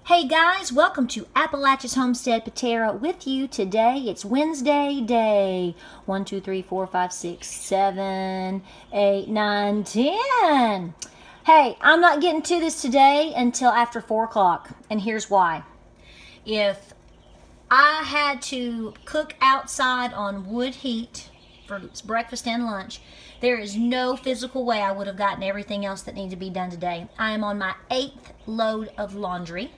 Hey guys, welcome to Appalachia's Homestead Patera with you today. It's Wednesday day 1, 2, 3, 4, 5, 6, 7, 8, 9, 10. Hey, I'm not getting to this today until after 4 o'clock, and here's why. If I had to cook outside on wood heat for breakfast and lunch, there is no physical way I would have gotten everything else that needed to be done today. I am on my 8th load of laundry.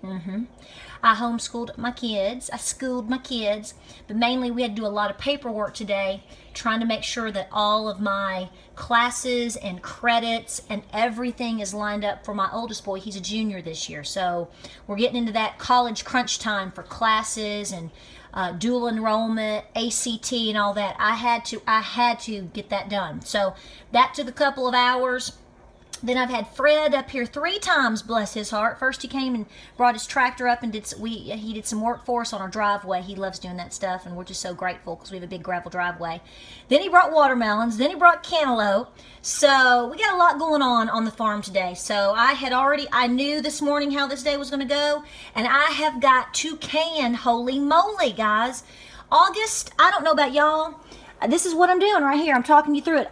I homeschooled my kids. I schooled my kids, but mainly we had to do a lot of paperwork today, trying to make sure that all of my classes and credits and everything is lined up for my oldest boy. He's a junior this year, so we're getting into that college crunch time for classes and dual enrollment, ACT, and all that. I had to get that done. So that took a couple of hours. Then I've had Fred up here 3 times, bless his heart. First he came and brought his tractor up and he did some work for us on our driveway. He loves doing that stuff, and we're just so grateful because we have a big gravel driveway. Then he brought watermelons. Then he brought cantaloupe. So we got a lot going on the farm today. So I knew this morning how this day was going to go, and I have got to can, holy moly, guys. August, I don't know about y'all. This is what I'm doing right here. I'm talking you through it.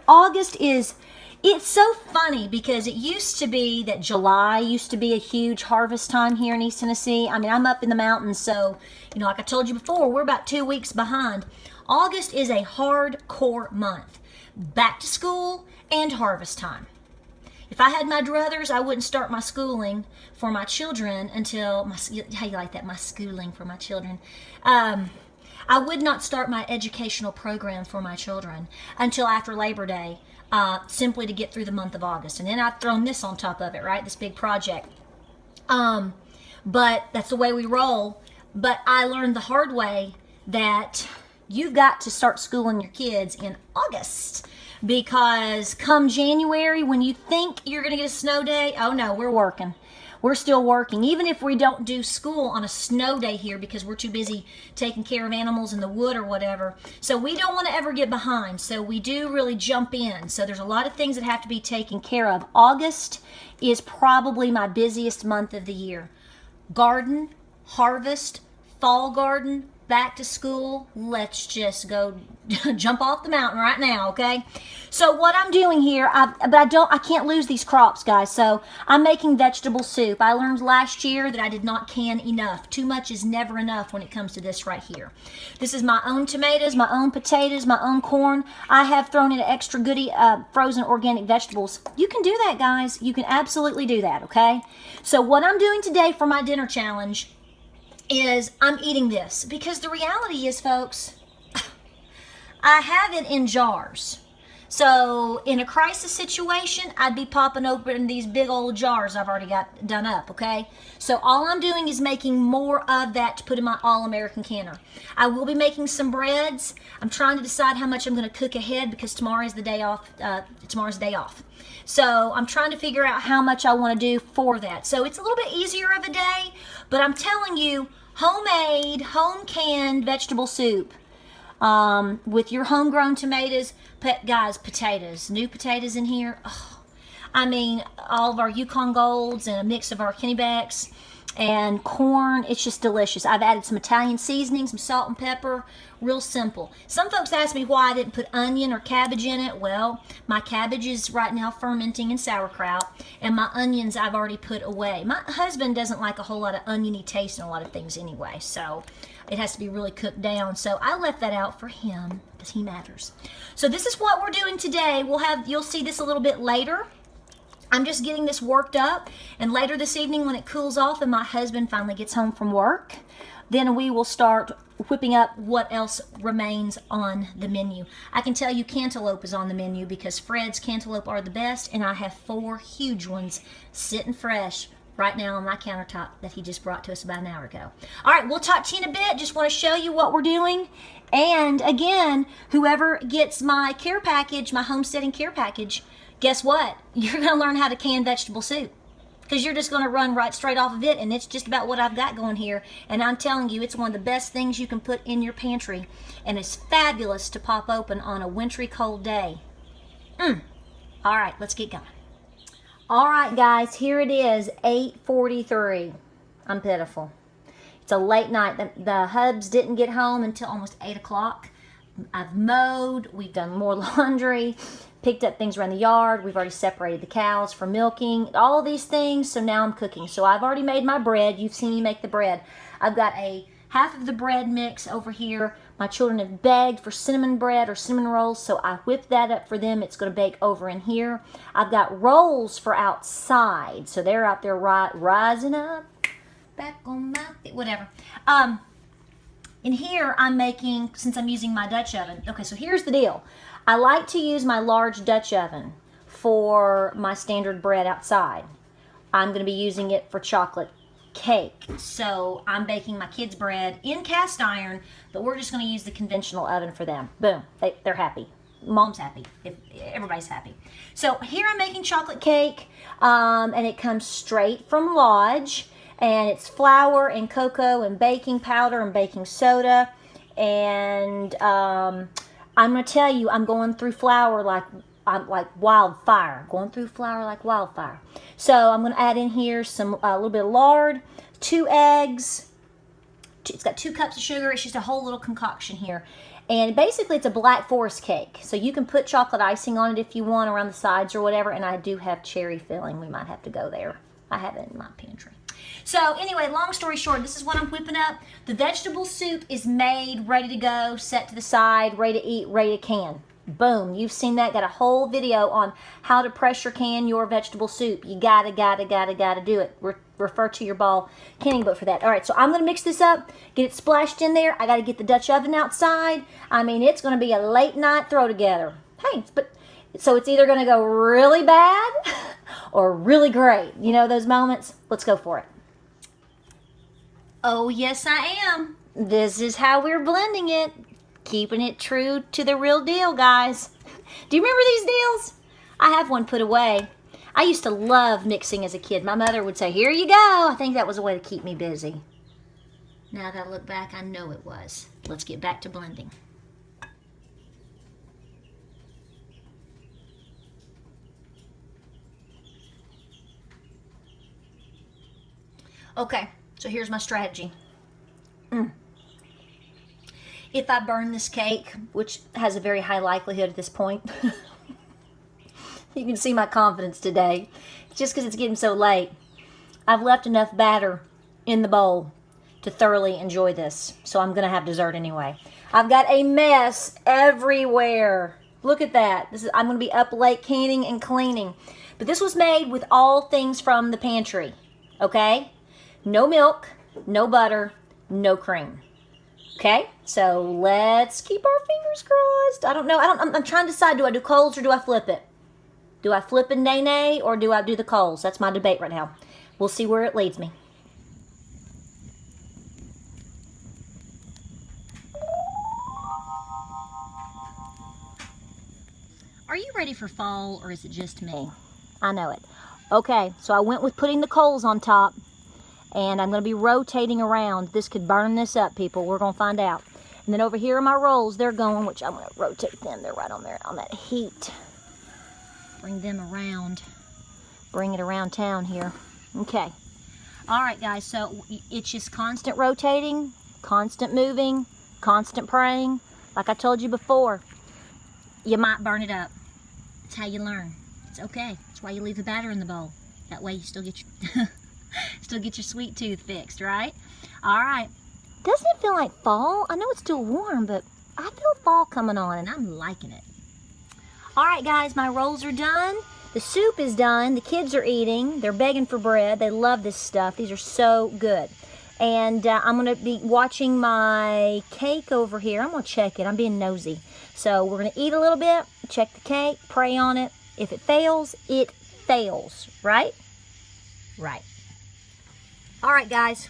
It's so funny because it used to be that July used to be a huge harvest time here in East Tennessee. I mean, I'm up in the mountains, so, like I told you before, we're about 2 weeks behind. August is a hardcore month. Back to school and harvest time. If I had my druthers, I wouldn't start my schooling for my children until, how you like that, my schooling for my children. I would not start my educational program for my children until after Labor Day. Simply to get through the month of August. And then I've thrown this on top of it, right? This big project. But that's the way we roll. But I learned the hard way that you've got to start schooling your kids in August. Because come January, when you think you're going to get a snow day, oh no, we're working. We're still working, even if we don't do school on a snow day here because we're too busy taking care of animals in the wood or whatever. So we don't want to ever get behind. So we do really jump in. So there's a lot of things that have to be taken care of. August is probably my busiest month of the year. Garden, harvest, fall garden, back to school. Let's just go jump off the mountain right now, okay? So what I'm doing here, I can't lose these crops, guys. So I'm making vegetable soup. I learned last year that I did not can enough. Too much is never enough when it comes to this right here. This is my own tomatoes, my own potatoes, my own corn. I have thrown in extra goodie frozen organic vegetables. You can do that, guys. You can absolutely do that, okay? So what I'm doing today for my dinner challenge is I'm eating this because the reality is, folks, I have it in jars. So in a crisis situation, I'd be popping open these big old jars I've already got done up, okay? So all I'm doing is making more of that to put in my all-American canner. I will be making some breads. I'm trying to decide how much I'm going to cook ahead because tomorrow's the day off. Tomorrow's day off. So I'm trying to figure out how much I want to do for that. So it's a little bit easier of a day, but I'm telling you, homemade, home-canned vegetable soup with your homegrown tomatoes. Guys, potatoes, new potatoes in here. Oh, I mean, all of our Yukon Golds and a mix of our Kennebecks and corn. It's just delicious. I've added some Italian seasoning, some salt and pepper. Real simple. Some folks ask me why I didn't put onion or cabbage in it. Well, my cabbage is right now fermenting in sauerkraut, and my onions I've already put away. My husband doesn't like a whole lot of oniony taste in a lot of things anyway, so it has to be really cooked down. So I left that out for him because he matters. So this is what we're doing today. You'll see this a little bit later. I'm just getting this worked up, and later this evening when it cools off and my husband finally gets home from work, then we will start whipping up what else remains on the menu. I can tell you cantaloupe is on the menu because Fred's cantaloupe are the best, and I have 4 huge ones sitting fresh right now on my countertop that he just brought to us about an hour ago. All right, we'll talk to you in a bit. Just want to show you what we're doing. And again, whoever gets my care package, my homesteading care package, guess what? You're going to learn how to can vegetable soup because you're just going to run right straight off of it, and it's just about what I've got going here. And I'm telling you, it's one of the best things you can put in your pantry, and it's fabulous to pop open on a wintry cold day. All right, let's get going. All right, guys, here it is, 8:43. I'm pitiful. It's a late night. The Hubs didn't get home until almost 8 o'clock. I've mowed. We've done more laundry. Picked up things around the yard. We've already separated the cows for milking. All these things. So now I'm cooking. So I've already made my bread. You've seen me make the bread. I've got half of the bread mix over here. My children have begged for cinnamon bread or cinnamon rolls, so I whipped that up for them. It's going to bake over in here. I've got rolls for outside, so they're out there rising up. Back on my feet, whatever. In here, I'm making, since I'm using my Dutch oven. Okay, so here's the deal. I like to use my large Dutch oven for my standard bread outside. I'm going to be using it for chocolate cake. So I'm baking my kids' bread in cast iron, but we're just going to use the conventional oven for them. Boom. They're happy. Mom's happy. Everybody's happy. So here I'm making chocolate cake, and it comes straight from Lodge. And it's flour and cocoa and baking powder and baking soda. And I'm going to tell you, I'm going through flour like wildfire. Going through flour like wildfire. So I'm going to add in here a little bit of lard, 2 eggs. It's got 2 cups of sugar. It's just a whole little concoction here. And basically it's a Black Forest cake. So you can put chocolate icing on it if you want around the sides or whatever. And I do have cherry filling. We might have to go there. I have it in my pantry. So anyway, long story short, this is what I'm whipping up. The vegetable soup is made, ready to go, set to the side, ready to eat, ready to can. Boom. You've seen that. Got a whole video on how to pressure can your vegetable soup. You gotta do it. Refer to your ball canning book for that. All right, so I'm going to mix this up, get it splashed in there. I got to get the Dutch oven outside. I mean, it's going to be a late night throw together. Hey, so it's either going to go really bad or really great. You know those moments? Let's go for it. Oh, yes, I am. This is how we're blending it. Keeping it true to the real deal, guys. Do you remember these deals? I have one put away. I used to love mixing as a kid. My mother would say, here you go. I think that was a way to keep me busy. Now that I look back, I know it was. Let's get back to blending. Okay, so here's my strategy. If I burn this cake, which has a very high likelihood at this point, you can see my confidence today. Just because it's getting so late, I've left enough batter in the bowl to thoroughly enjoy this. So I'm going to have dessert anyway. I've got a mess everywhere. Look at that. I'm going to be up late canning and cleaning. But this was made with all things from the pantry. Okay? No milk, no butter, no cream. Okay, so let's keep our fingers crossed. I don't know. I'm trying to decide, do I do Coles or do I flip it? Do I flip and nay or do I do the Coles? That's my debate right now. We'll see where it leads me. Are you ready for fall or is it just me? I know it. Okay, so I went with putting the Coles on top. And I'm going to be rotating around. This could burn this up, people. We're going to find out. And then over here are my rolls. They're going, which I'm going to rotate them. They're right on there on that heat. Bring them around. Bring it around town here. Okay. All right, guys. So it's just constant rotating, constant moving, constant praying. Like I told you before, you might burn it up. That's how you learn. It's okay. That's why you leave the batter in the bowl. That way you still get your... Still get your sweet tooth fixed, right? All right. Doesn't it feel like fall? I know it's still warm, but I feel fall coming on, and I'm liking it. All right, guys, my rolls are done. The soup is done. The kids are eating. They're begging for bread. They love this stuff. These are so good. And I'm going to be watching my cake over here. I'm going to check it. I'm being nosy. So we're going to eat a little bit, check the cake, pray on it. If it fails, right? Right. All right, guys,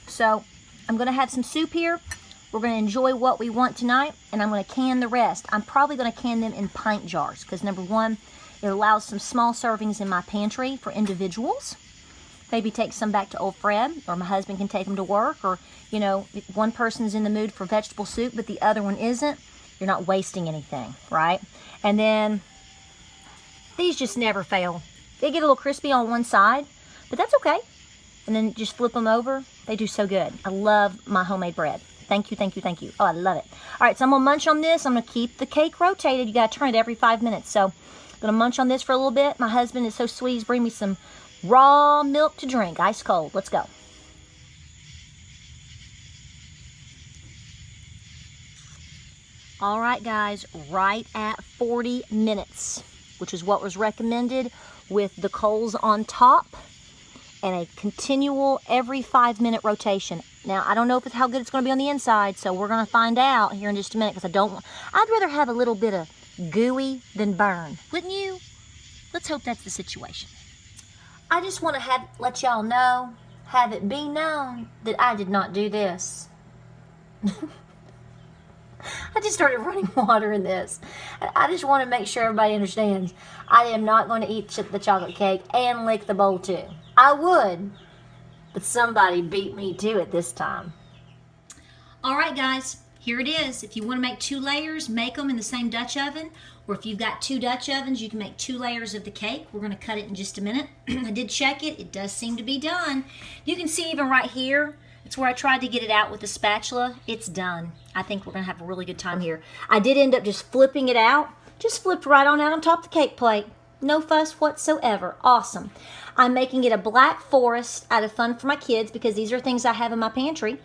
so I'm going to have some soup here. We're going to enjoy what we want tonight, and I'm going to can the rest. I'm probably going to can them in pint jars because, number one, it allows some small servings in my pantry for individuals. Maybe take some back to old Fred, or my husband can take them to work, or, you know, if one person's in the mood for vegetable soup but the other one isn't, you're not wasting anything, right? And then these just never fail. They get a little crispy on one side, but that's okay. and then just flip them over. They do so good. I love my homemade bread. Thank you, thank you, thank you. Oh, I love it. All right, so I'm gonna munch on this. I'm gonna keep the cake rotated. You gotta turn it every 5 minutes. So I'm gonna munch on this for a little bit. My husband is so sweet. He's bringing me some raw milk to drink, ice cold. Let's go. All right, guys, right at 40 minutes, which is what was recommended, with the coals on top and a continual every 5-minute rotation. Now, I don't know how good it's going to be on the inside, so we're going to find out here in just a minute, because I'd rather have a little bit of gooey than burn. Wouldn't you? Let's hope that's the situation. I just want to let y'all know, have it be known that I did not do this. I just started running water in this. I just want to make sure everybody understands. I am not going to eat the chocolate cake and lick the bowl too. I would, but somebody beat me to it this time. All right, guys, here it is. If you want to make 2 layers, make them in the same Dutch oven. Or if you've got 2 Dutch ovens, you can make 2 layers of the cake. We're going to cut it in just a minute. I did check it. It does seem to be done. You can see even right here, it's where I tried to get it out with the spatula. It's done. I think we're going to have a really good time here. I did end up just flipping it out. Just flipped right on out on top of the cake plate. No fuss whatsoever. Awesome. I'm making it a black forest out of fun for my kids, because these are things I have in my pantry.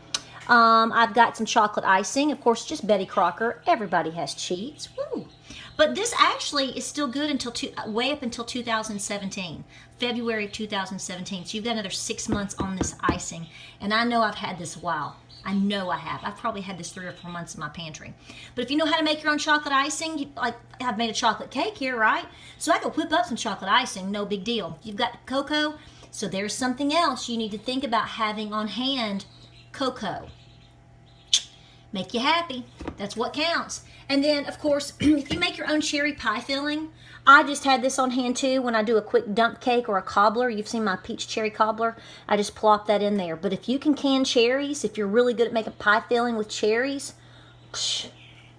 I've got some chocolate icing. Of course, just Betty Crocker. Everybody has cheats. Woo. But this actually is still good until way up until 2017, February of 2017. So you've got another 6 months on this icing. And I know I've had this a while. I know I have. I've probably had this 3 or 4 months in my pantry. But if you know how to make your own chocolate icing, like I've made a chocolate cake here, right? So I could whip up some chocolate icing, no big deal. You've got cocoa, so there's something else you need to think about having on hand. Cocoa. Make you happy. That's what counts. And then, of course, if you make your own cherry pie filling, I just had this on hand too when I do a quick dump cake or a cobbler. You've seen my peach cherry cobbler. I just plop that in there. But if you can can cherries, if you're really good at making pie filling with cherries,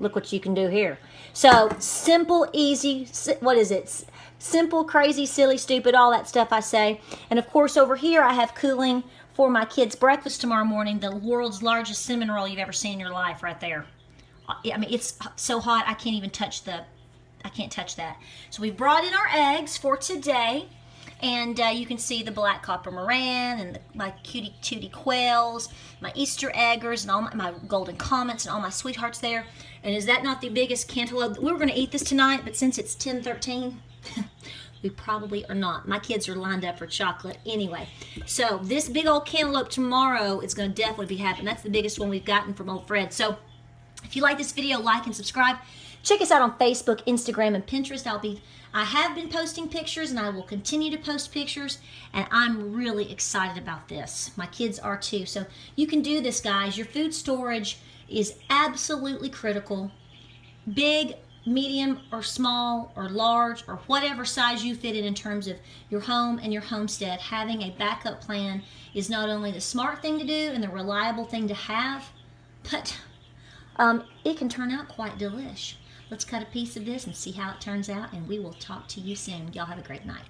look what you can do here. So simple, easy, what is it? Simple, crazy, silly, stupid, all that stuff I say. And of course over here I have cooling for my kids' breakfast tomorrow morning, the world's largest cinnamon roll you've ever seen in your life right there. I mean, it's so hot I can't even touch I can't touch that. So we brought in our eggs for today, and you can see the black copper Moran and my cutie tootie quails, my Easter eggers, and all my golden comets and all my sweethearts there. And is that not the biggest cantaloupe? We were going to eat this tonight, but since it's 10:13, we probably are not. My kids are lined up for chocolate anyway. So this big old cantaloupe tomorrow is going to definitely be happening. That's the biggest one we've gotten from old Fred. So if you like this video, like and subscribe. Check us out on Facebook, Instagram, and Pinterest. I have been posting pictures, and I will continue to post pictures, and I'm really excited about this. My kids are too. So you can do this, guys. Your food storage is absolutely critical. Big, medium, or small, or large, or whatever size you fit in terms of your home and your homestead, having a backup plan is not only the smart thing to do and the reliable thing to have, but it can turn out quite delish. Let's cut a piece of this and see how it turns out, and we will talk to you soon. Y'all have a great night.